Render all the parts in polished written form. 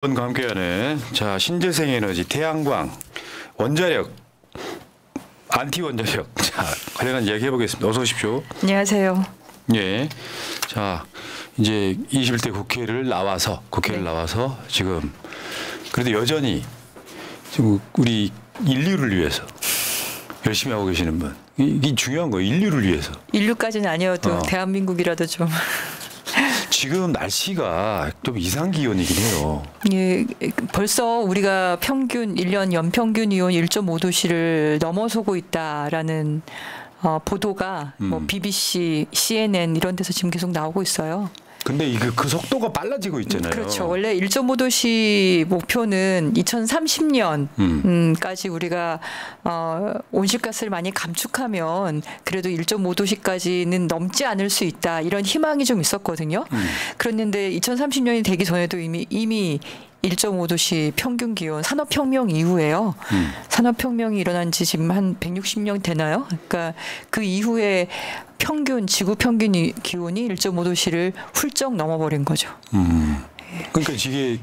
과 함께하는 자 신재생에너지 태양광 원자력 안티 원자력 자 관련한 이야기 해보겠습니다. 어서 오십시오. 안녕하세요. 예. 자 이제 21대 국회를 나와서 지금 그래도 여전히 지금 우리 인류를 위해서 열심히 하고 계시는 분 이게 중요한 거예요. 인류를 위해서. 인류까지는 아니어도 대한민국이라도 좀. 지금 날씨가 좀 이상 기온이긴 해요. 예, 벌써 우리가 평균 1년 연평균 기온 1.5도씨를 넘어서고 있다라는 보도가 뭐 BBC, CNN 이런 데서 지금 계속 나오고 있어요. 근데 그 속도가 빨라지고 있잖아요. 그렇죠. 원래 1.5도씨 목표는 2030년까지 우리가 온실가스를 많이 감축하면 그래도 1.5도씨까지는 넘지 않을 수 있다. 이런 희망이 좀 있었거든요. 그랬는데 2030년이 되기 전에도 이미 1.5도씨 평균 기온 산업혁명 이후에요. 산업혁명이 일어난 지 지금 한 160년 되나요? 그러니까 그 이후에 지구 평균 기온이 1.5도씨를 훌쩍 넘어버린 거죠. 그러니까 이게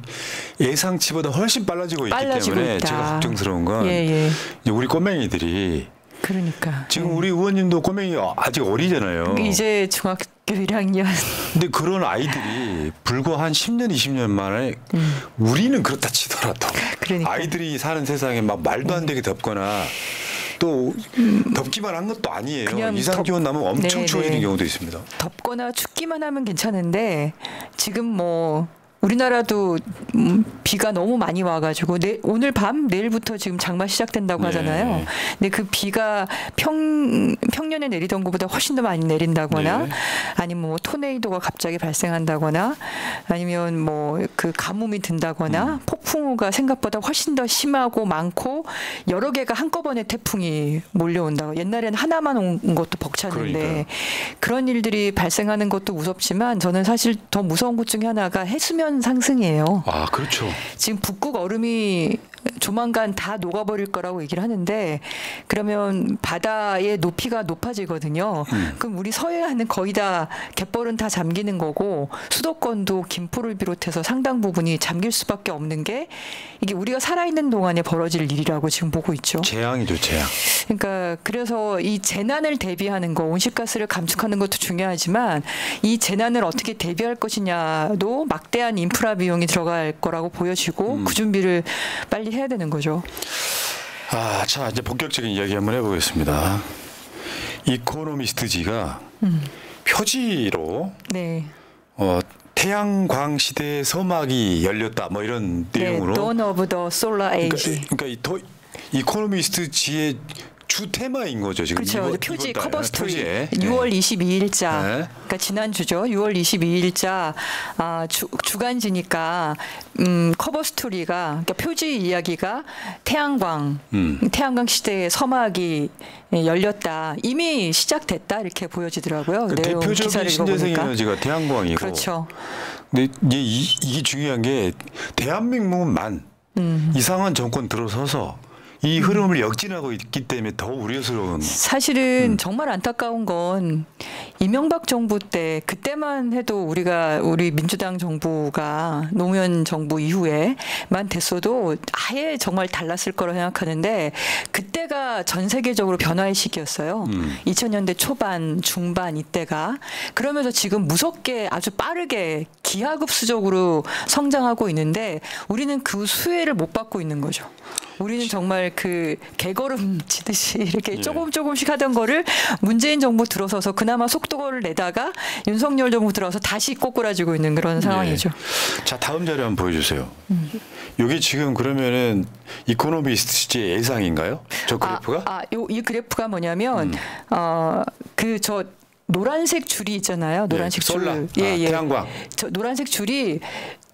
예상치보다 훨씬 빨라지고 있기 때문에 있다. 제가 걱정스러운 건 이제 우리 꼬맹이들이 그러니까 지금 우리 의원님도 꼬맹이 아직 어리잖아요. 이제 중학교 1학년. 근데 그런 아이들이 불과 한 10년, 20년 만에 우리는 그렇다 치더라도 그러니까. 아이들이 사는 세상에 막 말도 안 되게 덥거나 또 덥기만 한 것도 아니에요. 이상 기온 나면 엄청 추워지는 경우도 있습니다. 덥거나 춥기만 하면 괜찮은데 지금 뭐 우리나라도 비가 너무 많이 와가지고 오늘 밤 내일부터 지금 장마 시작된다고 하잖아요. 근데 그 비가 평년에 내리던 것보다 훨씬 더 많이 내린다거나 아니면 뭐 토네이도가 갑자기 발생한다거나 아니면 뭐 그 가뭄이 든다거나 폭풍우가 생각보다 훨씬 더 심하고 많고 여러 개가 한꺼번에 태풍이 몰려온다고. 옛날에는 하나만 온 것도 벅찼는데 그러니까요. 그런 일들이 발생하는 것도 무섭지만 저는 사실 더 무서운 것 중에 하나가 해수면 상승이에요. 아, 그렇죠. 지금 북극 얼음이 조만간 다 녹아버릴 거라고 얘기를 하는데 그러면 바다의 높이가 높아지거든요. 그럼 우리 서해안은 거의 다 갯벌은 다 잠기는 거고 수도권도 김포를 비롯해서 상당 부분이 잠길 수밖에 없는 게 이게 우리가 살아있는 동안에 벌어질 일이라고 지금 보고 있죠. 재앙이죠, 재앙. 그러니까 그래서 이 재난을 대비하는 거, 온실가스를 감축하는 것도 중요하지만 이 재난을 어떻게 대비할 것이냐도 막대한 인프라 비용이 들어갈 거라고 보여지고 그 준비를 빨리 해야 되는 거죠. 자 이제 본격적인 이야기 한번 해보겠습니다. 이코노미스트지가 표지로 태양광 시대의 서막이 열렸다 뭐 이런 내용으로 Dawn of the Solar Age. 그러니까 이코노미스트지의 주 테마인 거죠 지금. 그렇죠. 표지 커버 스토리 6월 22일자. 그러니까 지난 주죠. 6월 22일자 주간지니까 커버 스토리가 그러니까 표지 이야기가 태양광 시대의 서막이 열렸다. 이미 시작됐다 이렇게 보여지더라고요. 대표적인 신재생 에너지가 태양광이고. 그렇죠. 근데 이게 중요한 게 대한민국만 이상한 정권 들어서서 이 흐름을 역진하고 있기 때문에 더 우려스러운. 사실은 정말 안타까운 건 이명박 정부 때 그때만 해도 우리 민주당 정부가 노무현 정부 이후에만 됐어도 아예 정말 달랐을 거라 생각하는데 그때가 전 세계적으로 변화의 시기였어요. 2000년대 초반 중반 이때가. 그러면서 지금 무섭게 아주 빠르게 기하급수적으로 성장하고 있는데 우리는 그 수혜를 못 받고 있는 거죠. 우리는 정말 그 개걸음 치듯이 이렇게 조금씩 하던 거를 문재인 정부 들어서서 그나마 속도를 내다가 윤석열 정부 들어서 다시 꼬꾸라지고 있는 그런 상황이죠. 자, 다음 자료 한번 보여주세요. 여기 지금 그러면은 이코노미스트지의 예상인가요? 저 그래프가? 이 그래프가 뭐냐면 저 노란색 줄이 있잖아요. 노란색 줄. 태양광. 저 노란색 줄이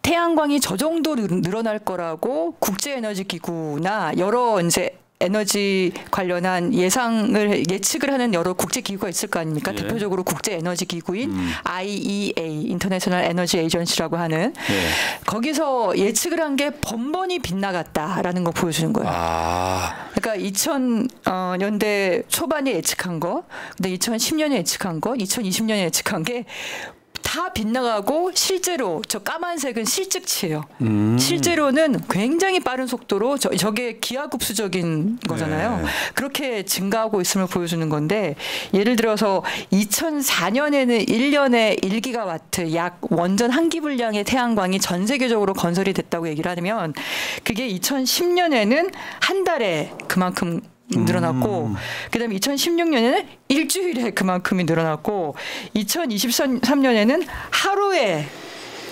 태양광이 저 정도 늘어날 거라고 국제에너지기구나 여러 이제 에너지 관련한 예측을 하는 여러 국제기구가 있을 거 아닙니까? 대표적으로 국제에너지기구인 IEA, 인터내셔널 에너지 에이전시라고 하는 거기서 예측을 한 게 번번이 빗나갔다라는 거 보여주는 거예요. 그러니까 2000년대 초반에 예측한 거, 근데 2010년에 예측한 거, 2020년에 예측한 게 다 빗나가고 실제로 저 까만색은 실측치예요. 실제로는 굉장히 빠른 속도로 저게 기하급수적인 거잖아요. 네. 그렇게 증가하고 있음을 보여주는 건데 예를 들어서 2004년에는 1년에 1기가와트 약 원전 한 기분량의 태양광이 전 세계적으로 건설이 됐다고 얘기를 하면 그게 2010년에는 한 달에 그만큼 늘어났고 그다음에 2016년에는 일주일에 그만큼이 늘어났고 2023년에는 하루에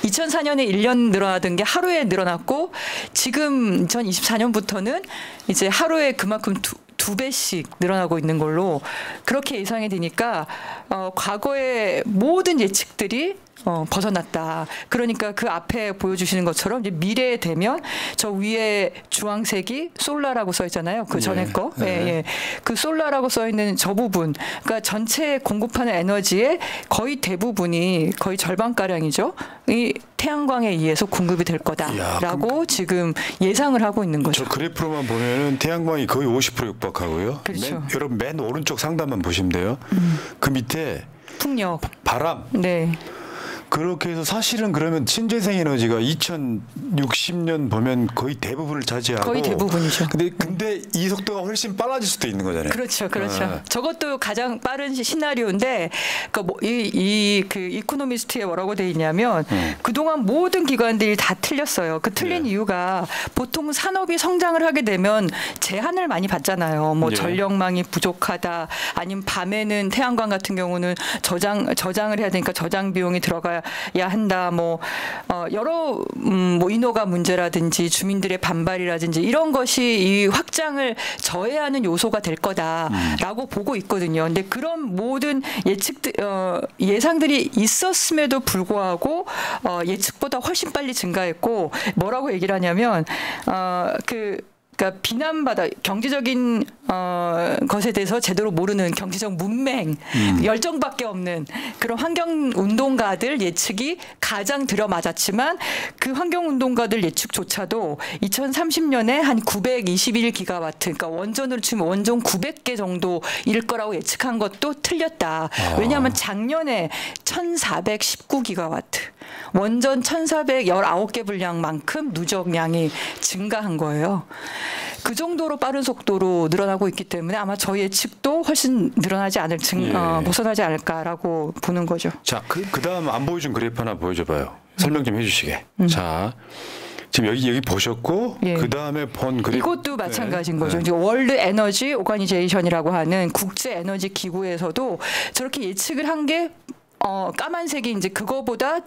2004년에 1년 늘어나던 게 하루에 늘어났고 지금 2024년부터는 이제 하루에 그만큼 두 배씩 늘어나고 있는 걸로 그렇게 예상이 되니까 과거의 모든 예측들이 벗어났다. 그러니까 그 앞에 보여주시는 것처럼 이제 미래에 되면 저 위에 주황색이 솔라라고 써 있잖아요. 그 전에 네. 거. 네. 예, 예. 그 솔라라고 써 있는 저 부분. 그러니까 전체 공급하는 에너지의 거의 대부분이 거의 절반가량이죠. 이 태양광에 의해서 공급이 될 거다라고 지금 예상을 하고 있는 거죠. 저 그래프로만 보면은 태양광이 거의 50% 육박하고요. 그렇죠. 여러분 맨 오른쪽 상단만 보시면 돼요. 그 밑에 풍력. 바람. 네. 그렇게 해서 사실은 그러면 신재생 에너지가 2060년 보면 거의 대부분을 차지하고 거의 대부분이죠. 근데 이 속도가 훨씬 빨라질 수도 있는 거잖아요. 그렇죠, 그렇죠. 아. 저것도 가장 빠른 시나리오인데, 그 이코노미스트에 뭐라고 돼 있냐면 그동안 모든 기관들이 다 틀렸어요. 그 틀린 네. 이유가 보통 산업이 성장을 하게 되면 제한을 많이 받잖아요. 뭐 네. 전력망이 부족하다, 아니면 밤에는 태양광 같은 경우는 저장을 해야 되니까 저장 비용이 들어가야 한다. 뭐 여러 뭐 인허가 문제라든지 주민들의 반발이라든지 이런 것이 이 확장을 저해하는 요소가 될 거다라고 보고 있거든요. 근데 그런 모든 예상들이 있었음에도 불구하고 예측보다 훨씬 빨리 증가했고 뭐라고 얘기를 하냐면 그러니까 비난받아 경제적인 것에 대해서 제대로 모르는 경제적 문맹, 열정밖에 없는 그런 환경운동가들 예측이 가장 들어맞았지만 그 환경운동가들 예측조차도 2030년에 한 921기가와트, 그러니까 원전으로 치면 원전 900개 정도일 거라고 예측한 것도 틀렸다. 왜냐하면 작년에 1419기가와트, 원전 1419개 분량만큼 누적량이 증가한 거예요. 그 정도로 빠른 속도로 늘어나고 있기 때문에 아마 저희 예측도 훨씬 늘어나지 벗어나지 않을까라고 보는 거죠. 자, 그다음 안 보여준 그래프 하나 보여줘봐요. 설명 좀 해주시게. 자, 지금 여기 보셨고 예. 그다음에 본 그래프. 이것도 마찬가지인 거죠. 네. 이제 월드 에너지 오가니제이션이라고 하는 국제 에너지 기구에서도 저렇게 예측을 한 게 까만색이 이제 그거보다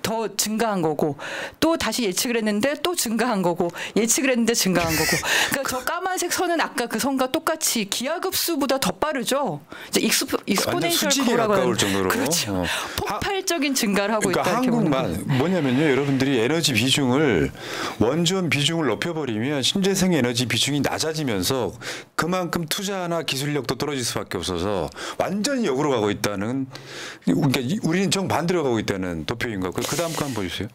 더 증가한 거고 또 다시 예측을 했는데 또 증가한 거고 예측을 했는데 증가한 거고 그러니까 저 까만색 선은 아까 그 선과 똑같이 기하급수보다 더 빠르죠. 이제 익스포넨셜 커브라고 하는 정도로. 그렇죠. 폭발적인 증가를 하고 그러니까 있다 이렇게 보는 거예요. 한국만 뭐냐면요, 여러분들이 에너지 비중을 원전 비중을 높여버리면 신재생 에너지 비중이 낮아지면서 그만큼 투자나 기술력도 떨어질 수밖에 없어서 완전히 역으로 가고 있다는, 그러니까 우리는 정반대로 가고 있다는 도표인 거. 그 다음 거 한번 보여주세요.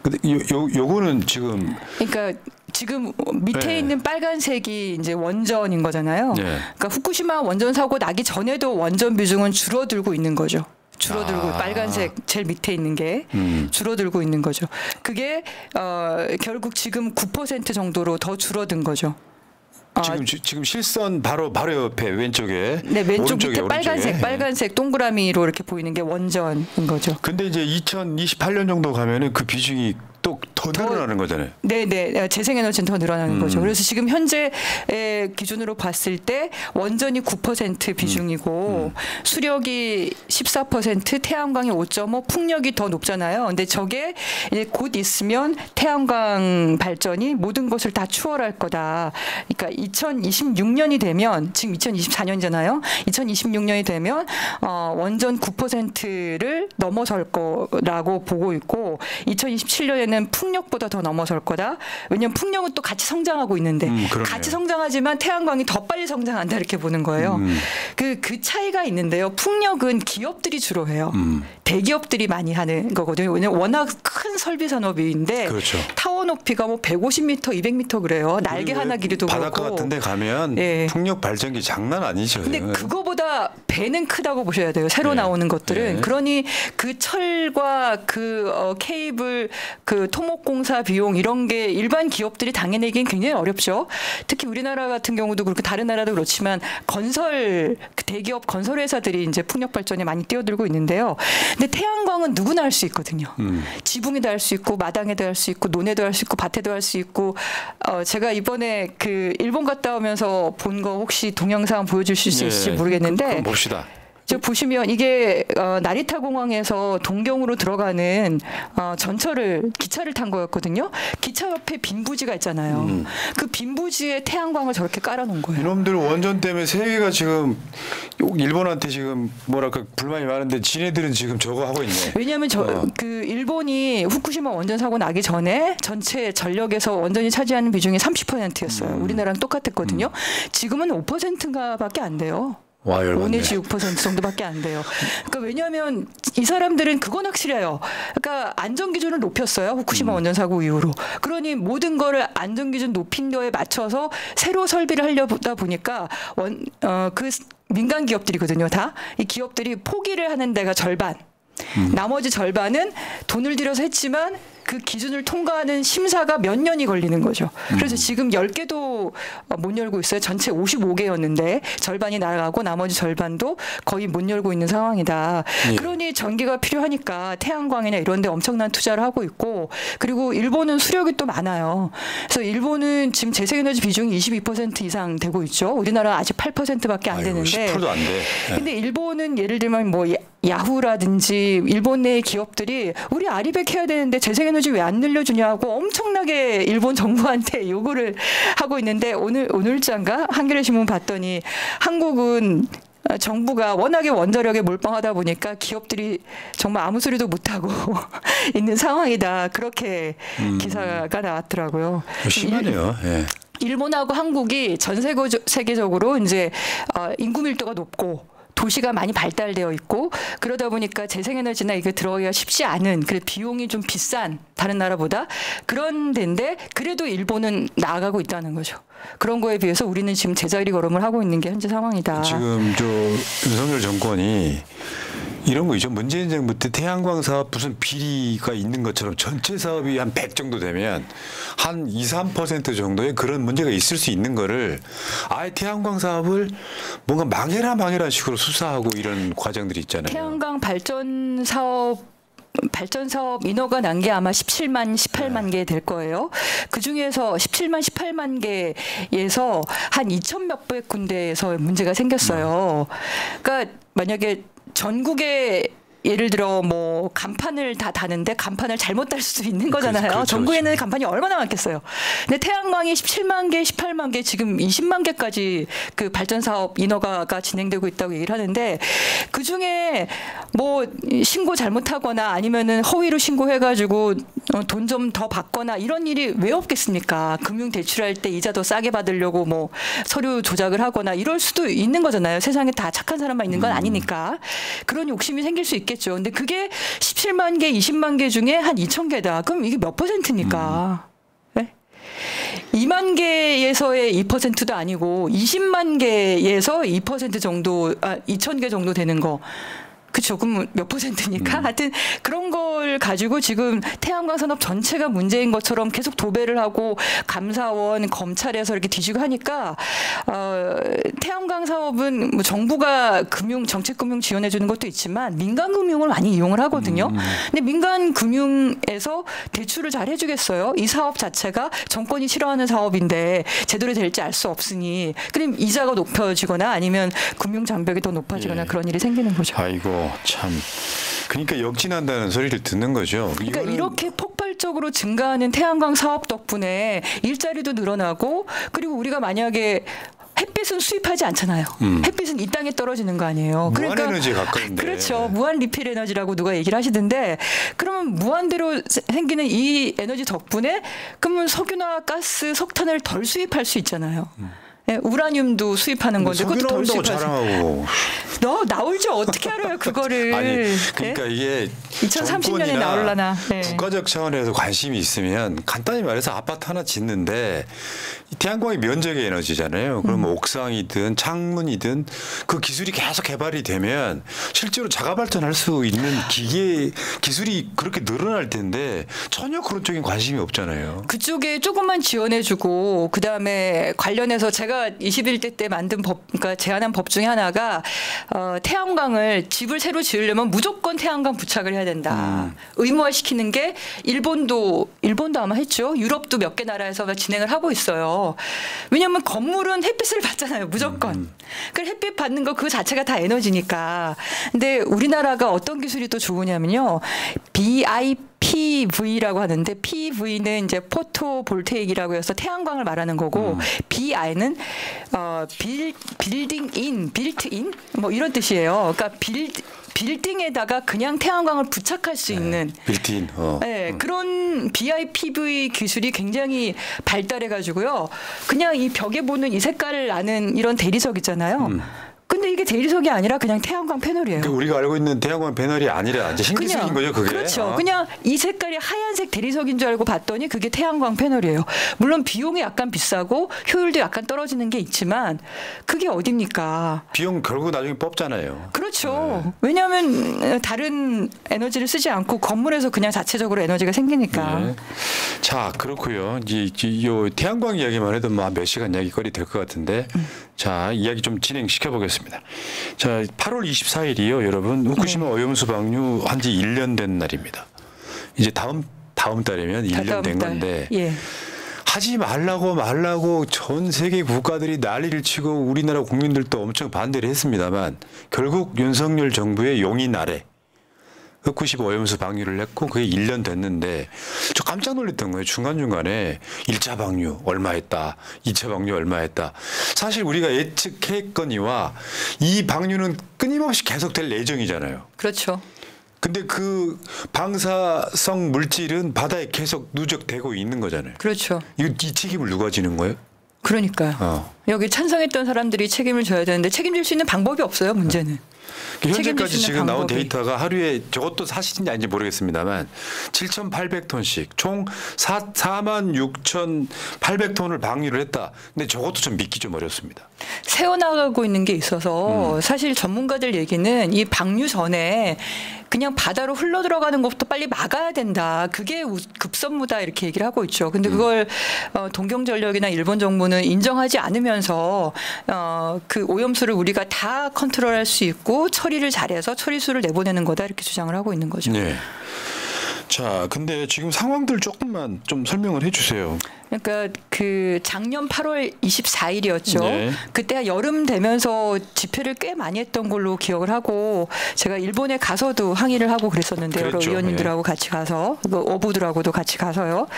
근데 요거는 지금 그러니까 지금 밑에 네. 있는 빨간색이 이제 원전인 거잖아요. 네. 그러니까 후쿠시마 원전 사고 나기 전에도 원전 비중은 줄어들고 있는 거죠. 줄어들고 빨간색 제일 밑에 있는 게 줄어들고 있는 거죠. 그게 결국 지금 9% 정도로 더 줄어든 거죠. 지금 실선 바로 옆에 왼쪽에, 네, 왼쪽 오른쪽에, 밑에 빨간색 동그라미로 이렇게 보이는 게 원전인 거죠. 근데 이제 2028년 정도 가면은 그 비중이 또 더 늘어나는 거잖아요. 네. 재생에너지는 더 늘어나는 거죠. 그래서 지금 현재의 기준으로 봤을 때 원전이 9% 비중이고 수력이 14%, 태양광이 5.5, 풍력이 더 높잖아요. 근데 저게 이제 곧 있으면 태양광 발전이 모든 것을 다 추월할 거다. 그러니까 2026년이 되면 지금 2024년이잖아요. 2026년이 되면 원전 9%를 넘어설 거라고 보고 있고 2027년에는 풍력보다 더 넘어설 거다. 왜냐하면 풍력은 또 같이 성장하고 있는데 같이 성장하지만 태양광이 더 빨리 성장한다 이렇게 보는 거예요. 그 차이가 있는데요. 풍력은 기업들이 주로 해요. 대기업들이 많이 하는 거거든요. 왜냐하면 워낙 큰 설비 산업인데 그렇죠. 타워 높이가 뭐 150m, 200m 그래요. 날개 하나 길이도 바닷가 그렇고. 같은 데 가면 예. 풍력 발전기 장난 아니죠. 근데 그거보다 배는 크다고 보셔야 돼요. 새로 네. 나오는 것들은. 네. 그러니 그 철과 그 케이블, 그 토목공사 비용 이런 게 일반 기업들이 당해내기엔 굉장히 어렵죠. 특히 우리나라 같은 경우도 그렇고 다른 나라도 그렇지만 건설 대기업 건설 회사들이 이제 풍력 발전에 많이 뛰어들고 있는데요. 근데 태양광은 누구나 할 수 있거든요. 지붕에도 할 수 있고 마당에도 할 수 있고 논에도 할 수 있고 밭에도 할 수 있고 제가 이번에 그 일본 갔다 오면서 본 거 혹시 동영상 보여주실 수 있을지 모르겠는데 그럼 봅시다. 저 보시면 이게 나리타 공항에서 동경으로 들어가는 전철을 기차를 탄 거였거든요. 기차 옆에 빈 부지가 있잖아요. 그 빈 부지에 태양광을 저렇게 깔아놓은 거예요. 이놈들 원전 때문에 세계가 지금 일본한테 지금 뭐랄까 불만이 많은데 지네들은 지금 저거 하고 있네. 왜냐하면 그 일본이 후쿠시마 원전 사고 나기 전에 전체 전력에서 원전이 차지하는 비중이 30%였어요. 우리나라랑 똑같았거든요. 지금은 5%인가밖에 안 돼요. 와, 5 내지 6% 정도밖에 안 돼요. 그러니까 왜냐하면 이 사람들은 그건 확실해요. 그러니까 안전 기준을 높였어요. 후쿠시마 원전 사고 이후로. 그러니 모든 거를 안전 기준 높인 거에 맞춰서 새로 설비를 하려다 보니까 그 민간 기업들이거든요. 다 이 기업들이 포기를 하는 데가 절반. 나머지 절반은 돈을 들여서 했지만 그 기준을 통과하는 심사가 몇 년이 걸리는 거죠. 그래서 지금 10개도 못 열고 있어요. 전체 55개였는데 절반이 나가고 나머지 절반도 거의 못 열고 있는 상황이다. 예. 그러니 전기가 필요하니까 태양광이나 이런 데 엄청난 투자를 하고 있고 그리고 일본은 수력이 또 많아요. 그래서 일본은 지금 재생에너지 비중이 22% 이상 되고 있죠. 우리나라 아직 8%밖에 안 되는데 10%도 안 돼. 네. 근데 일본은 예를 들면 뭐 야후라든지 일본 내 기업들이 우리 아리백 해야 되는데 재생에너지 왜 안 늘려주냐고 엄청나게 일본 정부한테 요구를 하고 있는데 오늘자인가 한겨레 신문 봤더니 한국은 정부가 워낙에 원자력에 몰빵하다 보니까 기업들이 정말 아무 소리도 못하고 있는 상황이다. 그렇게 기사가 나왔더라고요. 심하네요. 예. 일본하고 한국이 전 세계적으로 이제 인구 밀도가 높고 도시가 많이 발달되어 있고 그러다 보니까 재생에너지나 이게 들어가기가 쉽지 않은 그래 비용이 좀 비싼 다른 나라보다 그런 데인데 그래도 일본은 나아가고 있다는 거죠. 그런 거에 비해서 우리는 지금 제자리 걸음을 하고 있는 게 현재 상황이다. 지금 저 윤석열 정권이 이런 거 있죠. 문재인 정부 때 태양광 사업 무슨 비리가 있는 것처럼 전체 사업이 한 100 정도 되면 한 2, 3% 정도의 그런 문제가 있을 수 있는 거를 아예 태양광 사업을 뭔가 망해라 식으로 수사하고 이런 과정들이 있잖아요. 태양광 발전 사업 인허가 난 게 아마 17만, 18만 개 될 거예요. 그 중에서 17만, 18만 개에서 한 2천 몇백 군데에서 문제가 생겼어요. 그러니까 만약에 전국에 예를 들어 뭐 간판을 다 다는데 간판을 잘못 달 수도 있는 거잖아요. 그렇죠, 전국에는 그렇죠. 간판이 얼마나 많겠어요. 근데 태양광이 17만 개, 18만 개, 지금 20만 개까지 그 발전 사업 인허가가 진행되고 있다고 얘기를 하는데 그 중에 뭐 신고 잘못하거나 아니면은 허위로 신고해가지고 돈 좀 더 받거나 이런 일이 왜 없겠습니까? 금융 대출할 때 이자 더 싸게 받으려고 뭐 서류 조작을 하거나 이럴 수도 있는 거잖아요. 세상에 다 착한 사람만 있는 건 아니니까. 그런 욕심이 생길 수 있겠죠. 근데 그게 17만 개, 20만 개 중에 한 2천 개다. 그럼 이게 몇 %입니까? 네? 2만 개에서의 2%도 아니고 20만 개에서 2% 정도, 2천 개 정도 되는 거. 그렇죠. 그럼 몇 %니까? 하여튼 그런 걸 가지고 지금 태양광 산업 전체가 문제인 것처럼 계속 도배를 하고 감사원, 검찰에서 이렇게 뒤지고 하니까 태양광 사업은 뭐 정부가 정책 금융 지원해 주는 것도 있지만 민간 금융을 많이 이용을 하거든요. 근데 민간 금융에서 대출을 잘 해주겠어요? 이 사업 자체가 정권이 싫어하는 사업인데 제대로 될지 알 수 없으니 그럼 이자가 높아지거나 아니면 금융 장벽이 더 높아지거나 예. 그런 일이 생기는 거죠. 아이고 참. 그러니까 역진한다는 소리를 듣는 거죠. 그러니까 이렇게 폭발적으로 증가하는 태양광 사업 덕분에 일자리도 늘어나고 그리고 우리가 만약에 햇빛은 수입하지 않잖아요. 햇빛은 이 땅에 떨어지는 거 아니에요. 무한 에너지에 가까운데. 그렇죠. 무한 리필 에너지라고 누가 얘기를 하시던데 그러면 무한대로 생기는 이 에너지 덕분에 그러면 석유나 가스, 석탄을 덜 수입할 수 있잖아요. 예, 우라늄도 수입하는 건데 석유 그것도 덜 나온다고 수입하지. 자랑하고. 나올 줄 어떻게 알아요 그거를. 아니 그러니까 이게 2030년에 나올라나. 네. 국가적 차원에서 관심이 있으면 간단히 말해서 아파트 하나 짓는데 태양광이 면적의 에너지잖아요. 그러면 옥상이든 창문이든 그 기술이 계속 개발이 되면 실제로 자가 발전할 수 있는 기술이 그렇게 늘어날 텐데 전혀 그런 쪽인 관심이 없잖아요. 그쪽에 조금만 지원해주고 그다음에 관련해서 제가 21대 때 만든 법, 그러니까 제안한 법 중에 하나가 태양광을 집을 새로 지으려면 무조건 태양광 부착을 해야 된다. 의무화시키는 게 일본도 아마 했죠. 유럽도 몇 개 나라에서 진행을 하고 있어요. 왜냐하면 건물은 햇빛을 받잖아요. 무조건. 그 햇빛 받는 거 그 자체가 다 에너지니까. 근데 우리나라가 어떤 기술이 또 좋으냐면요. BIPV라고 하는데 PV는 이제 포토볼테익이라고 해서 태양광을 말하는 거고 BI는 빌딩인 뭐 이런 뜻이에요. 그러니까 빌딩에다가 그냥 태양광을 부착할 수 있는 빌트인. 네, 그런 BIPV 기술이 굉장히 발달해 가지고요. 그냥 이 벽에 보는 이 색깔을 아는 이런 대리석 있잖아요. 근데 이게 대리석이 아니라 그냥 태양광 패널이에요. 그러니까 우리가 알고 있는 태양광 패널이 아니라 이제 신기술인 거죠, 그게. 그렇죠. 그냥 이 색깔이 하얀색 대리석인 줄 알고 봤더니 그게 태양광 패널이에요. 물론 비용이 약간 비싸고 효율도 약간 떨어지는 게 있지만 그게 어딥니까? 비용 결국 나중에 뽑잖아요. 그렇죠. 네. 왜냐하면 다른 에너지를 쓰지 않고 건물에서 그냥 자체적으로 에너지가 생기니까. 네. 자, 그렇고요. 이제 요 태양광 이야기만 해도 뭐 몇 시간 이야기거리 될 것 같은데 자, 이야기 좀 진행시켜 보겠습니다. 자, 8월 24일이요, 여러분. 후쿠시마 오염수 방류 한 지 1년 된 날입니다. 이제 다음 달이면 1년 된 건데. 예. 하지 말라고 전 세계 국가들이 난리를 치고 우리나라 국민들도 엄청 반대를 했습니다만 결국 윤석열 정부의 용인 아래 후쿠시마 오염수 방류를 했고 그게 1년 됐는데 저 깜짝 놀랐던 거예요. 중간중간에 1차 방류 얼마 했다. 2차 방류 얼마 했다. 사실 우리가 예측했거니와 이 방류는 끊임없이 계속될 예정이잖아요. 그렇죠. 근데 그 방사성 물질은 바다에 계속 누적되고 있는 거잖아요. 그렇죠. 이 책임을 누가 지는 거예요? 그러니까요. 여기 찬성했던 사람들이 책임을 져야 되는데 책임질 수 있는 방법이 없어요. 문제는. 현재까지 지금 나온 데이터가 하루에 저것도 사실인지 아닌지 모르겠습니다만 7,800톤씩 총 46,800톤을 방류를 했다. 근데 저것도 좀 믿기 좀 어렵습니다. 새어나가고 있는 게 있어서 사실 전문가들 얘기는 이 방류 전에 그냥 바다로 흘러 들어가는 것부터 빨리 막아야 된다. 그게 급선무다 이렇게 얘기를 하고 있죠. 근데 그걸 동경전력이나 일본 정부는 인정하지 않으면서 그 오염수를 우리가 다 컨트롤할 수 있고 처리를 잘해서 처리수를 내보내는 거다 이렇게 주장을 하고 있는 거죠. 네. 자, 근데 지금 상황들 조금만 좀 설명을 해주세요. 그러니까 그 작년 8월 24일이었죠. 네. 그때 여름 되면서 집회를 꽤 많이 했던 걸로 기억을 하고 제가 일본에 가서도 항의를 하고 그랬었는데 여러 의원님들하고 같이 가서 어부들하고도 같이 가서요.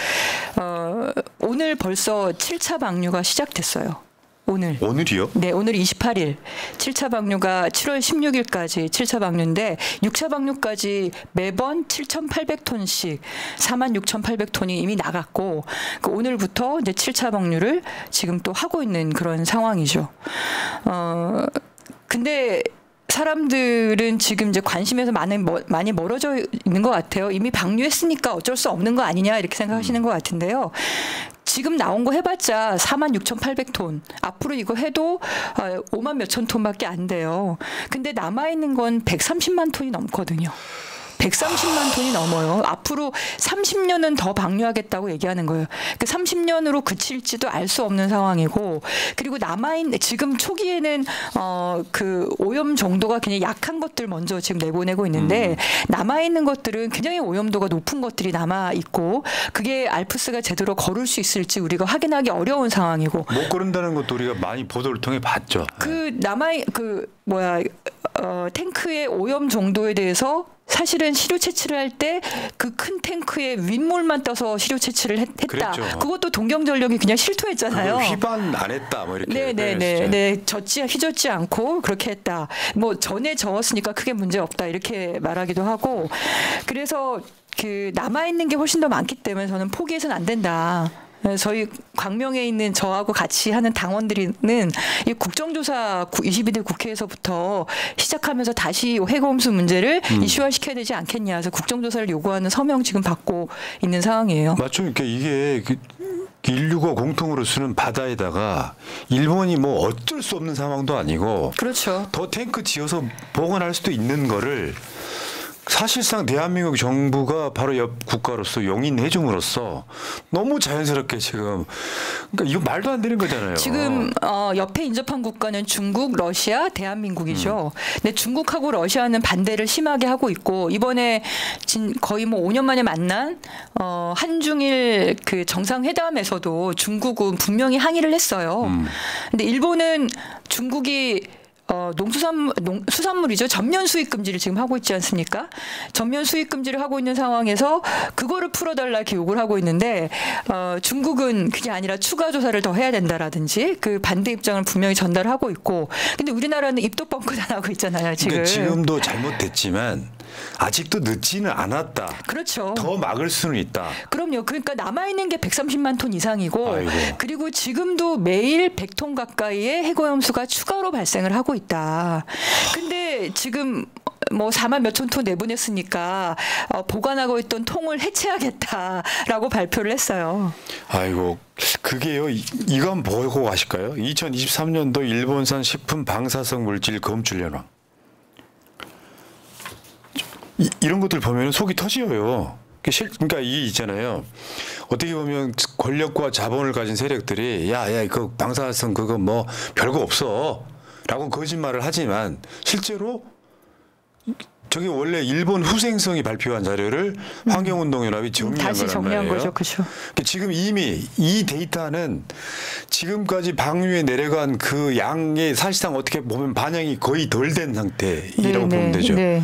오늘 벌써 7차 방류가 시작됐어요. 오늘이요? 네, 오늘 28일 7차 방류가 7월 16일까지 7차 방류인데 6차 방류까지 매번 7,800톤씩 46,800톤이 이미 나갔고 오늘부터 이제 7차 방류를 지금 또 하고 있는 그런 상황이죠. 근데 사람들은 지금 이제 관심에서 많이 멀어져 있는 것 같아요. 이미 방류했으니까 어쩔 수 없는 거 아니냐 이렇게 생각하시는 것 같은데요. 지금 나온 거 해봤자 46,800톤. 앞으로 이거 해도 5만 몇천 톤밖에 안 돼요. 근데 남아있는 건 130만 톤이 넘거든요. 130만 톤이 넘어요. 앞으로 30년은 더 방류하겠다고 얘기하는 거예요. 그 30년으로 그칠지도 알 수 없는 상황이고 그리고 남아있는 지금 초기에는 그 오염 정도가 그냥 약한 것들 먼저 지금 내보내고 있는데 남아있는 것들은 굉장히 오염도가 높은 것들이 남아있고 그게 알프스가 제대로 거를 수 있을지 우리가 확인하기 어려운 상황이고 못 거른다는 것도 우리가 많이 보도를 통해 봤죠. 탱크의 오염 정도에 대해서 사실은 시료 채취를 할 때 그 큰 탱크에 윗물만 떠서 시료 채취를 했다. 그랬죠. 그것도 동경전력이 그냥 실토했잖아요. 휘반 안 했다. 뭐 이렇게. 네. 휘젓지 않고 그렇게 했다. 뭐 전에 저었으니까 크게 문제 없다. 이렇게 말하기도 하고. 그래서 그 남아 있는 게 훨씬 더 많기 때문에 저는 포기해서는 안 된다. 저희 광명에 있는 저하고 같이 하는 당원들은 이 국정조사 22대 국회에서부터 시작하면서 다시 해고험수 문제를 이슈화시켜야 되지 않겠냐 해서 국정조사를 요구하는 서명 지금 받고 있는 상황이에요. 맞죠. 그러니까 이게 인류가 공통으로 쓰는 바다에다가 일본이 뭐 어쩔 수 없는 상황도 아니고 그렇죠. 더 탱크 지어서 보관할 수도 있는 거를 사실상 대한민국 정부가 바로 옆 국가로서 용인해 줌으로써 너무 자연스럽게 지금 그러니까 이거 말도 안 되는 거잖아요. 지금 옆에 인접한 국가는 중국, 러시아, 대한민국이죠. 근데 중국하고 러시아는 반대를 심하게 하고 있고 이번에 거의 뭐 5년 만에 만난 한중일 그 정상회담에서도 중국은 분명히 항의를 했어요. 근데 일본은 중국이 수산물이죠. 전면 수입 금지를 지금 하고 있지 않습니까? 전면 수입 금지를 하고 있는 상황에서 그거를 풀어달라 이렇게 요구를 하고 있는데 중국은 그게 아니라 추가 조사를 더 해야 된다라든지 그 반대 입장을 분명히 전달하고 있고 근데 우리나라는 입도 뻥끗 안 하고 있잖아요. 지금. 그러니까 지금도 잘못됐지만 아직도 늦지는 않았다. 그렇죠. 더 막을 수는 있다. 그럼요. 그러니까 남아있는 게 130만 톤 이상이고 아이고. 그리고 지금도 매일 100톤 가까이의 해고염수가 추가로 발생을 하고 있다. 근데 지금 뭐 4만 몇천 톤 내보냈으니까 보관하고 있던 통을 해체하겠다라고 발표를 했어요. 아이고 그게요. 이거 한번 보고 가실까요? 2023년도 일본산 식품 방사성 물질 검출 현황. 이런 것들 보면 속이 터져요. 그러니까 이게 있잖아요. 어떻게 보면 권력과 자본을 가진 세력들이 야야 그 방사성 그거 뭐 별거 없어라고 거짓말을 하지만 실제로 저게 원래 일본 후생성이 발표한 자료를 환경운동연합이 정리한 다시 정리한 거죠, 그렇죠. 지금 이미 이 데이터는 지금까지 방류에 내려간 그 양의 사실상 어떻게 보면 반영이 거의 덜 된 상태라고 보면 되죠. 네.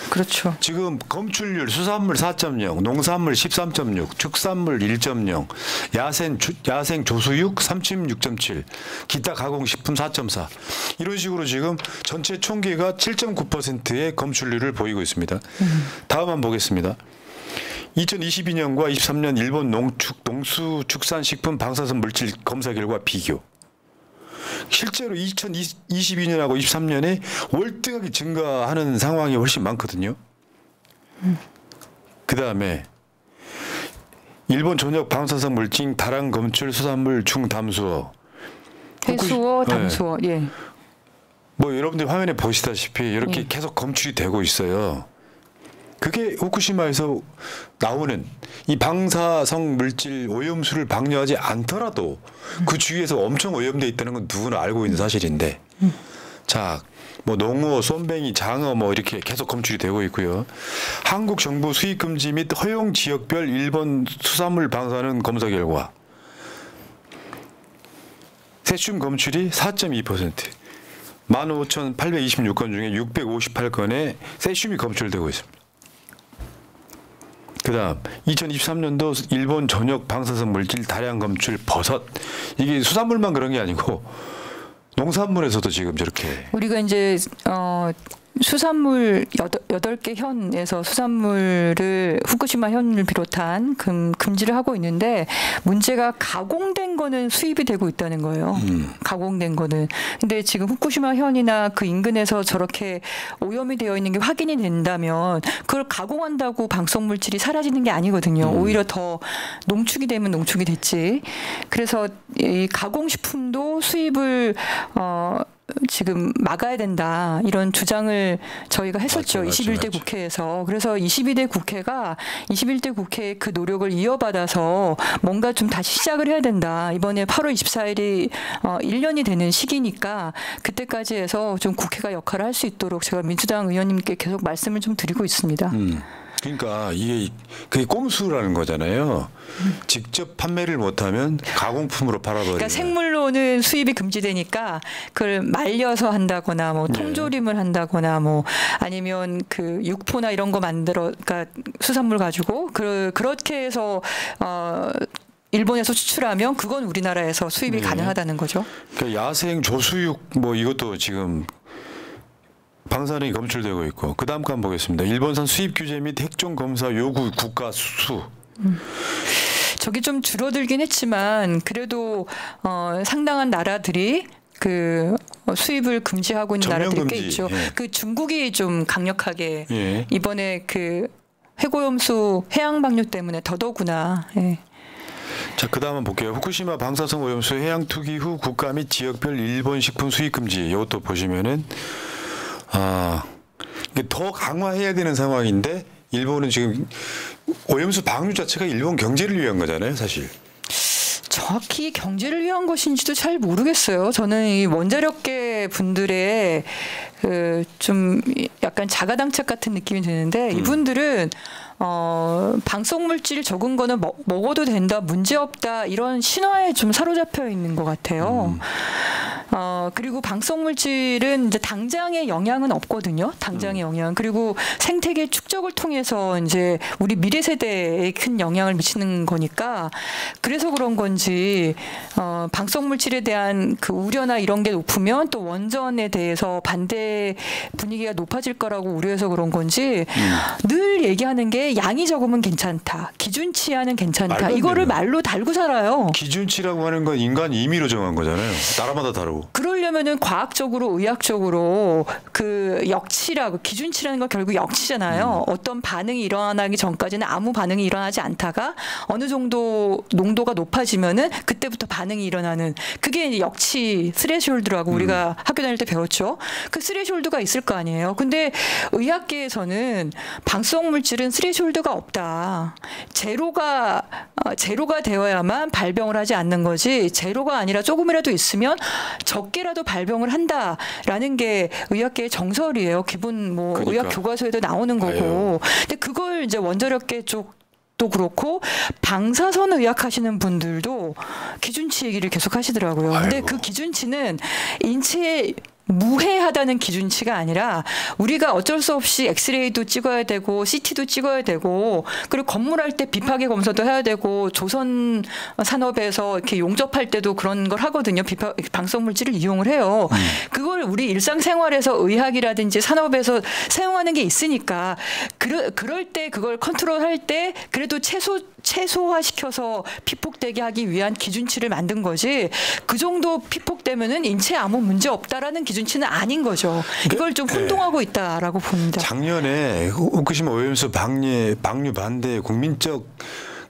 그렇죠. 지금 검출률 수산물 4.0, 농산물 13.6, 축산물 1.0, 야생 조수육 36.7, 기타 가공식품 4.4 이런 식으로 지금 전체 총계가 7.9%의 검출률을 보이고 있습니다. 다음 한번 보겠습니다. 2022년과 23년 일본 농수축산식품 방사선 물질 검사 결과 비교. 실제로 2022년하고 23년에 월등하게 증가하는 상황이 훨씬 많거든요. 그다음에 일본 전역 방사선 물질 다량 검출 수산물 중담수어 해수어, 담수어. 예. 뭐 여러분들 화면에 보시다시피 이렇게 계속 검출이 되고 있어요. 그게 후쿠시마에서 나오는 이 방사성 물질 오염수를 방류하지 않더라도 그 주위에서 엄청 오염돼 있다는 건 누구나 알고 있는 사실인데 자, 뭐 농어, 쏨뱅이, 장어 뭐 이렇게 계속 검출이 되고 있고요. 한국 정부 수입 금지 및 허용 지역별 일본 수산물 방사능 검사 결과 세슘 검출이 4.2%, 15,826건 중에 658건에 세슘이 검출되고 있습니다. 그다음 2023년도 일본 전역 방사성 물질 다량 검출 버섯 이게 수산물만 그런 게 아니고 농산물에서도 지금 저렇게 우리가 이제 수산물 8개 현에서 수산물을 후쿠시마 현을 비롯한 금지를 하고 있는데 문제가 가공된 거는 수입이 되고 있다는 거예요. 가공된 거는. 근데 지금 후쿠시마 현이나 그 인근에서 저렇게 오염이 되어 있는 게 확인이 된다면 그걸 가공한다고 방사성 물질이 사라지는 게 아니거든요. 오히려 더 농축이 되면 농축이 됐지. 그래서 이 가공식품도 수입을 지금 막아야 된다 이런 주장을 저희가 했었죠. 21대 국회에서. 그래서 22대 국회가 21대 국회의 그 노력을 이어받아서 뭔가 좀 다시 시작을 해야 된다. 이번에 8월 24일이 1년이 되는 시기니까 그때까지 해서 좀 국회가 역할을 할 수 있도록 제가 민주당 의원님께 계속 말씀을 좀 드리고 있습니다. 그러니까 이게 그게 꼼수라는 거잖아요. 직접 판매를 못하면 가공품으로 팔아버리는. 그러니까 생물로는 수입이 금지되니까 그걸 말려서 한다거나 뭐 통조림을 한다거나 뭐 아니면 그 육포나 이런 거 그러니까 수산물 가지고 그렇게 해서 일본에서 수출하면 그건 우리나라에서 수입이 가능하다는 거죠. 그러니까 야생 조수육 뭐 이것도 지금 방사능이 검출되고 있고 그 다음 거 한번 보겠습니다. 일본산 수입 규제 및 핵종 검사 요구 국가 수. 저기 좀 줄어들긴 했지만 그래도 상당한 나라들이 그 수입을 금지하고 있는 전면 나라들이 꽤 금지. 있죠. 예. 그 중국이 좀 강력하게 예. 이번에 그 해고염수 해양 방류 때문에 더더구나. 예. 자, 그다음 한번 볼게요. 후쿠시마 방사성 오염수 해양 투기 후 국가 및 지역별 일본 식품 수입 금지. 이것도 보시면은 이게 더 강화해야 되는 상황인데 일본은 지금 오염수 방류 자체가 일본 경제를 위한 거잖아요, 사실. 정확히 경제를 위한 것인지도 잘 모르겠어요. 저는 이 원자력계 분들의 그 좀 약간 자가당착 같은 느낌이 드는데 이분들은 방송 물질 적은 거는 먹어도 된다, 문제 없다 이런 신화에 좀 사로잡혀 있는 것 같아요. 그리고 방송 물질은 이제 당장의 영향은 없거든요. 당장의 영향. 그리고 생태계 축적을 통해서 이제 우리 미래 세대에 큰 영향을 미치는 거니까 그래서 그런 건지 방송 물질에 대한 그 우려나 이런 게 높으면 또 원전에 대해서 반대 분위기가 높아질 거라고 우려해서 그런 건지 늘 얘기하는 게 양이 적으면 괜찮다. 기준치하는 괜찮다. 이거를 말로 달고 살아요. 기준치라고 하는 건 인간이 임의로 정한 거잖아요. 나라마다 다르고. 그러려면은 과학적으로 의학적으로 그 역치라고 기준치라는 건 결국 역치잖아요. 어떤 반응이 일어나기 전까지는 아무 반응이 일어나지 않다가 어느 정도 농도가 높아지면은 그때부터 반응이 일어나는 그게 이제 역치 스레시홀드라고 우리가 학교 다닐 때 배웠죠. 그 스레시홀드가 있을 거 아니에요. 근데 의학계에서는 방사성 물질은 스레시홀드가 없다. 제로가 되어야만 발병을 하지 않는 거지. 제로가 아니라 조금이라도 있으면 적게라도 발병을 한다라는 게 의학계의 정설이에요. 기본 뭐 그러니까. 의학 교과서에도 나오는 거고. 근데 그걸 이제 원자력계 쪽도 그렇고 방사선 의학 하시는 분들도 기준치 얘기를 계속 하시더라고요. 근데 아이고. 그 기준치는 인체에 무해하다는 기준치가 아니라 우리가 어쩔 수 없이 엑스레이도 찍어야 되고 CT도 찍어야 되고 그리고 건물할 때 비파계 검사도 해야 되고 조선 산업에서 이렇게 용접할 때도 그런 걸 하거든요. 방사성 물질을 이용을 해요. 그걸 우리 일상생활에서 의학이라든지 산업에서 사용하는 게 있으니까 그럴 때 그걸 컨트롤할 때 그래도 최소화시켜서 피폭되게 하기 위한 기준치를 만든 거지 그 정도 피폭되면은 인체에 아무 문제 없다라는 기준치는 아닌 거죠. 이걸 좀 혼동하고 있다라고 봅니다. 작년에 후쿠시마 오염수 방류 반대 국민적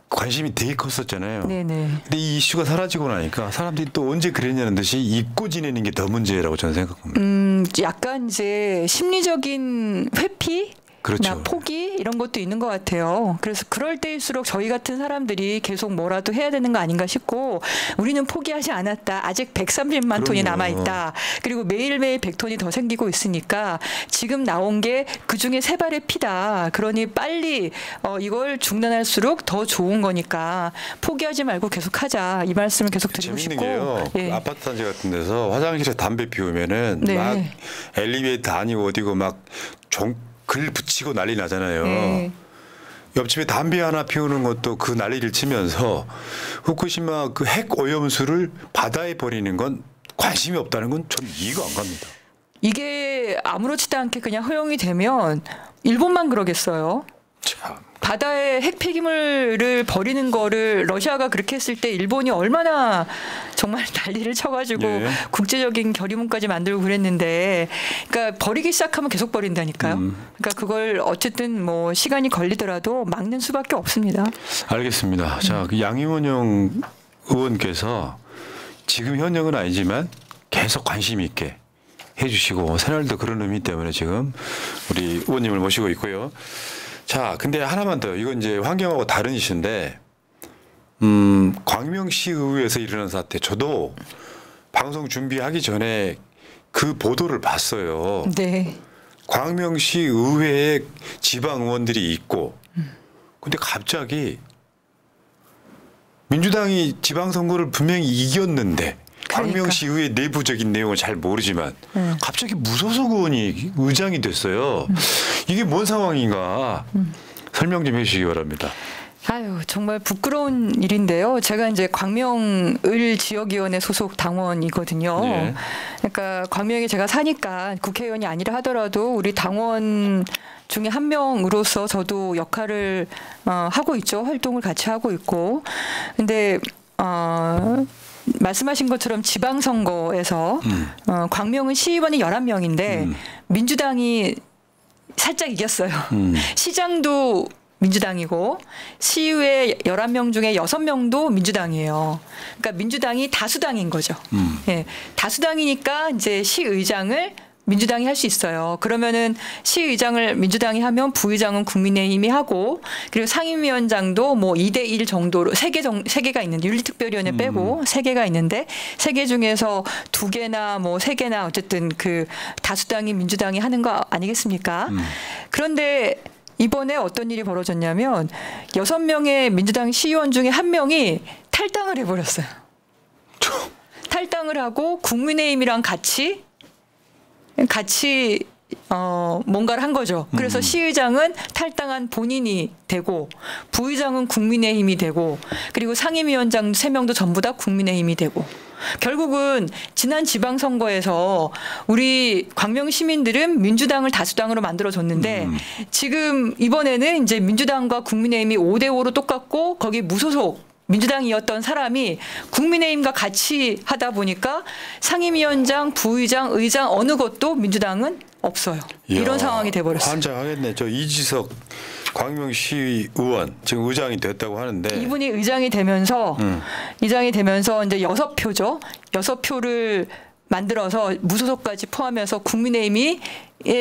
관심이 되게 컸었잖아요. 네네. 근데 이 이슈가 사라지고 나니까 사람들이 또 언제 그랬냐는 듯이 잊고 지내는 게 더 문제라고 저는 생각합니다. 약간 이제 심리적인 회피? 그렇죠. 포기 이런 것도 있는 것 같아요. 그래서 그럴 때일수록 저희 같은 사람들이 계속 뭐라도 해야 되는 거 아닌가 싶고 우리는 포기하지 않았다. 아직 130만 톤이 그럼요. 남아있다. 그리고 매일매일 100톤이 더 생기고 있으니까 지금 나온 게 그중에 세 발의 피다. 그러니 빨리 이걸 중단할수록 더 좋은 거니까 포기하지 말고 계속하자. 이 말씀을 계속 드리고 재밌는 싶고. 게요. 예. 그 아파트 단지 같은 데서 화장실에 담배 피우면은 네. 막 엘리베이터 아니고 어디고 막 글 붙이고 난리 나잖아요. 네. 옆집에 담배 하나 피우는 것도 그 난리를 치면서 후쿠시마 그 핵 오염수를 바다에 버리는 건 관심이 없다는 건 전 이해가 안 갑니다. 이게 아무렇지도 않게 그냥 허용이 되면 일본만 그러겠어요. 참. 바다에 핵 폐기물을 버리는 거를 러시아가 그렇게 했을 때 일본이 얼마나 정말 난리를 쳐가지고 예. 국제적인 결의문까지 만들고 그랬는데, 그러니까 버리기 시작하면 계속 버린다니까요. 그러니까 그걸 어쨌든 뭐 시간이 걸리더라도 막는 수밖에 없습니다. 알겠습니다. 자, 그 양희원영 의원께서 지금 현역은 아니지만 계속 관심 있게 해주시고 새날도 그런 의미 때문에 지금 우리 의원님을 모시고 있고요. 자, 근데 하나만 더. 이건 이제 환경하고 다른 이슈인데, 광명시 의회에서 일어난 사태. 저도 방송 준비하기 전에 그 보도를 봤어요. 네. 광명시 의회에 지방 의원들이 있고, 근데 갑자기 민주당이 지방선거를 분명히 이겼는데, 광명시 의회 내부적인 내용을 잘 모르지만 갑자기 무소속 의원이 의장이 됐어요. 이게 뭔 상황인가 설명 좀 해주시기 바랍니다. 아유, 정말 부끄러운 일인데요. 제가 이제 광명을 지역위원회 소속 당원이거든요. 예. 그러니까 광명에 제가 사니까 국회의원이 아니라 하더라도 우리 당원 중에 한 명으로서 저도 역할을 하고 있죠. 활동을 같이 하고 있고. 근데 말씀하신 것처럼 지방선거에서 광명은 시의원이 11명인데 민주당이 살짝 이겼어요. 시장도 민주당이고 시의회 11명 중에 6명도 민주당이에요. 그러니까 민주당이 다수당인 거죠. 예, 다수당이니까 이제 시의장을 민주당이 할 수 있어요. 그러면은 시의장을 민주당이 하면 부의장은 국민의힘이 하고 그리고 상임위원장도 뭐 2대1 정도로 3개가 있는데 윤리특별위원회 빼고 3개가 있는데 3개 중에서 2개나 뭐 3개나 어쨌든 그 다수당이 민주당이 하는 거 아니겠습니까? 그런데 이번에 어떤 일이 벌어졌냐면 6명의 민주당 시의원 중에 1명이 탈당을 해버렸어요. 탈당을 하고 국민의힘이랑 같이 뭔가를 한 거죠. 그래서 시의장은 탈당한 본인이 되고 부의장은 국민의힘이 되고 그리고 상임위원장 3명도 전부 다 국민의힘이 되고 결국은 지난 지방선거에서 우리 광명 시민들은 민주당을 다수당으로 만들어줬는데 지금 이번에는 이제 민주당과 국민의힘이 5대5로 똑같고 거기 무소속 민주당이었던 사람이 국민의힘과 같이 하다 보니까 상임위원장, 부의장, 의장 어느 것도 민주당은 없어요. 이야, 이런 상황이 돼버렸어요. 환장하겠네. 저 이지석 광명시 의원 지금 의장이 됐다고 하는데 이분이 의장이 되면서 이제 6표죠. 6표를 만들어서 무소속까지 포함해서 국민의힘이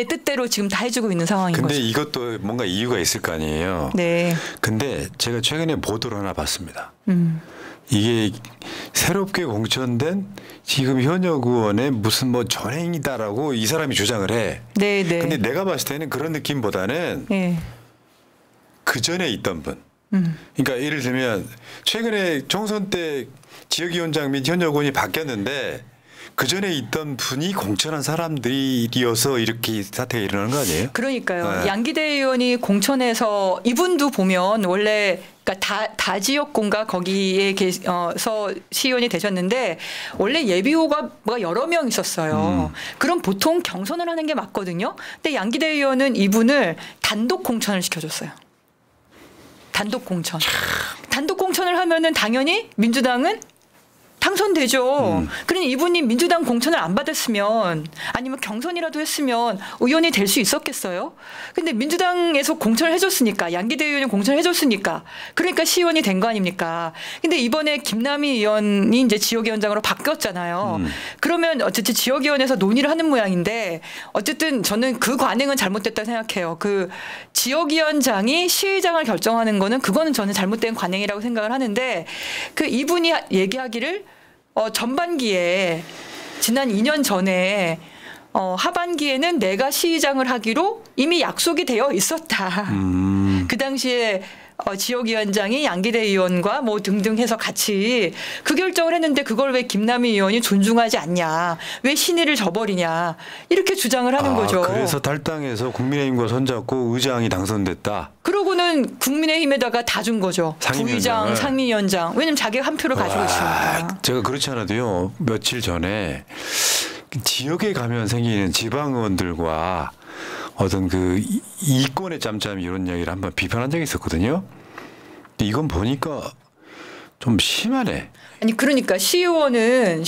뜻대로 지금 다 해주고 있는 상황인 근데 거죠. 이것도 뭔가 이유가 있을 거 아니에요. 네. 근데 제가 최근에 보도를 하나 봤습니다. 이게 새롭게 공천된 지금 현역 의원의 무슨 뭐 전행이다라고 이 사람이 주장을 해. 네, 네. 근데 내가 봤을 때는 그런 느낌보다는 네. 그 전에 있던 분. 그러니까 예를 들면 최근에 총선 때 지역위원장 및 현역 의원이 바뀌었는데 그 전에 있던 분이 공천한 사람들이어서 이렇게 사태가 일어나는 거 아니에요? 그러니까요. 네. 양기대 의원이 공천해서 이분도 보면 원래 그러니까 다 지역군가 거기에 계서 시의원이 되셨는데 원래 예비후가 여러 명 있었어요. 그럼 보통 경선을 하는 게 맞거든요. 근데 양기대 의원은 이분을 단독 공천을 시켜줬어요. 단독 공천. 단독 공천을 하면은 당연히 민주당은 당선되죠. 그러니 이분이 민주당 공천을 안 받았으면 아니면 경선이라도 했으면 의원이 될 수 있었겠어요? 근데 민주당에서 공천을 해줬으니까 양기대 의원이 공천을 해줬으니까 그러니까 시의원이 된 거 아닙니까? 근데 이번에 김남희 의원이 이제 지역위원장으로 바뀌었잖아요. 그러면 어쨌든 지역위원회에서 논의를 하는 모양인데 어쨌든 저는 그 관행은 잘못됐다 생각해요. 그 지역위원장이 시의장을 결정하는 거는 그거는 저는 잘못된 관행이라고 생각을 하는데 그 이분이 얘기하기를 전반기에 지난 2년 전에 하반기에는 내가 시의장을 하기로 이미 약속이 되어 있었다. 그 당시에 지역위원장이 양기대 의원과 뭐 등등 해서 같이 그 결정을 했는데 그걸 왜 김남희 의원이 존중하지 않냐. 왜 신의를 저버리냐. 이렇게 주장을 하는 거죠. 그래서 탈당해서 국민의힘과 손잡고 의장이 당선됐다. 그러고는 국민의힘에다가 다 준 거죠. 부의장, 상임위원장. 왜냐면 자기가 한 표를 가지고 있으니까. 제가 그렇지 않아도요. 며칠 전에 지역에 가면 생기는 지방 의원들과 어떤 그 이권의 짬짬이 이런 이야기를 한번 비판한 적이 있었거든요. 근데 이건 보니까 좀 심하네. 아니 그러니까 시의원은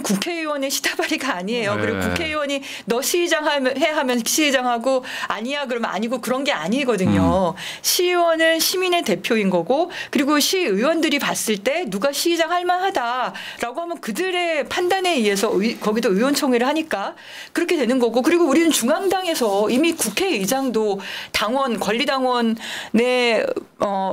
국회의원의 시다바리가 아니에요. 네. 그리고 국회의원이 너 시의장 해 하면 시의장하고 아니야 그러면 아니고 그런 게 아니거든요. 시의원은 시민의 대표인 거고 그리고 시의원들이 봤을 때 누가 시의장 할 만하다라고 하면 그들의 판단에 의해서 거기도 의원총회를 하니까 그렇게 되는 거고 그리고 우리는 중앙당에서 이미 국회의장도 당원 권리당원의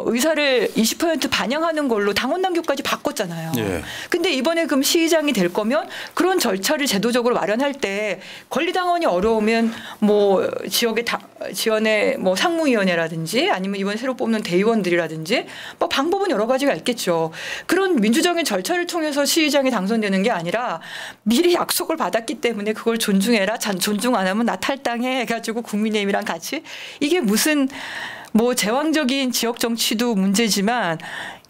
의사를 20% 반영하는 걸로 당원 당규까지 바꿨잖아요. 예. 근데 이번에 그럼 시의장이 될 거면 그런 절차를 제도적으로 마련할 때 권리당원이 어려우면 뭐 지원의 뭐 상무위원회라든지 아니면 이번에 새로 뽑는 대의원들이라든지 뭐 방법은 여러 가지가 있겠죠. 그런 민주적인 절차를 통해서 시의장이 당선되는 게 아니라 미리 약속을 받았기 때문에 그걸 존중해라. 존중 안 하면 나 탈당해 해가지고 국민의힘이랑 같이 이게 무슨 뭐 제왕적인 지역 정치도 문제지만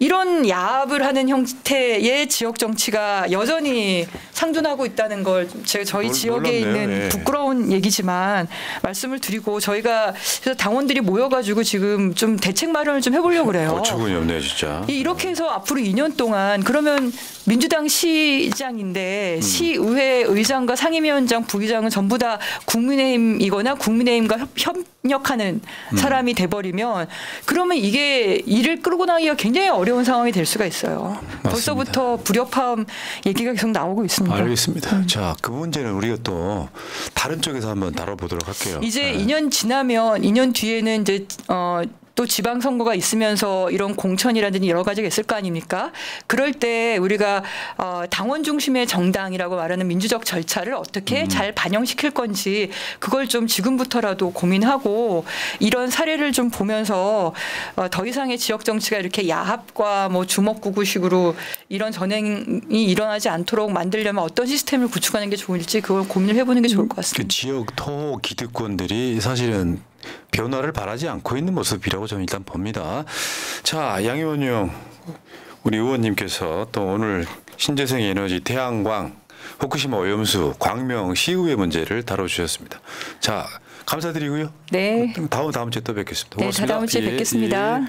이런 야합을 하는 형태의 지역 정치가 여전히 상존하고 있다는 걸 저희 지역에 놀랍네요. 있는 예. 부끄러운 얘기지만 말씀을 드리고 저희가 그래서 당원들이 모여가지고 지금 좀 대책 마련을 좀 해보려고 그래요. 어처구니 없네요, 진짜. 이렇게 해서 앞으로 2년 동안 그러면 민주당 시장인데 시의회 의장과 상임위원장, 부의장은 전부 다 국민의힘이거나 국민의힘과 협력하는 사람이 돼버리면 그러면 이게 일을 끌고 나기가 굉장히 어려운 상황이 될 수가 있어요. 맞습니다. 벌써부터 불협화음 얘기가 계속 나오고 있습니다. 알겠습니다. 자, 그 문제는 우리가 또 다른 쪽에서 한번 다뤄보도록 할게요. 이제 네. 2년 지나면 2년 뒤에는 이제 또 지방선거가 있으면서 이런 공천이라든지 여러 가지가 있을 거 아닙니까? 그럴 때 우리가 당원 중심의 정당이라고 말하는 민주적 절차를 어떻게 잘 반영시킬 건지 그걸 좀 지금부터라도 고민하고 이런 사례를 좀 보면서 더 이상의 지역 정치가 이렇게 야합과 뭐 주먹구구식으로 이런 전행이 일어나지 않도록 만들려면 어떤 시스템을 구축하는 게 좋을지 그걸 고민을 해보는 게 좋을 것 그 같습니다. 지역 토 기득권들이 사실은 변화를 바라지 않고 있는 모습이라고 저는 일단 봅니다. 자, 양 의원님, 우리 의원님께서 또 오늘 신재생 에너지, 태양광, 후쿠시마 오염수, 광명 시의회 문제를 다뤄주셨습니다. 자, 감사드리고요. 네. 다음 주에 또 뵙겠습니다. 네, 고맙습니다. 다음 주에 예, 뵙겠습니다. 예.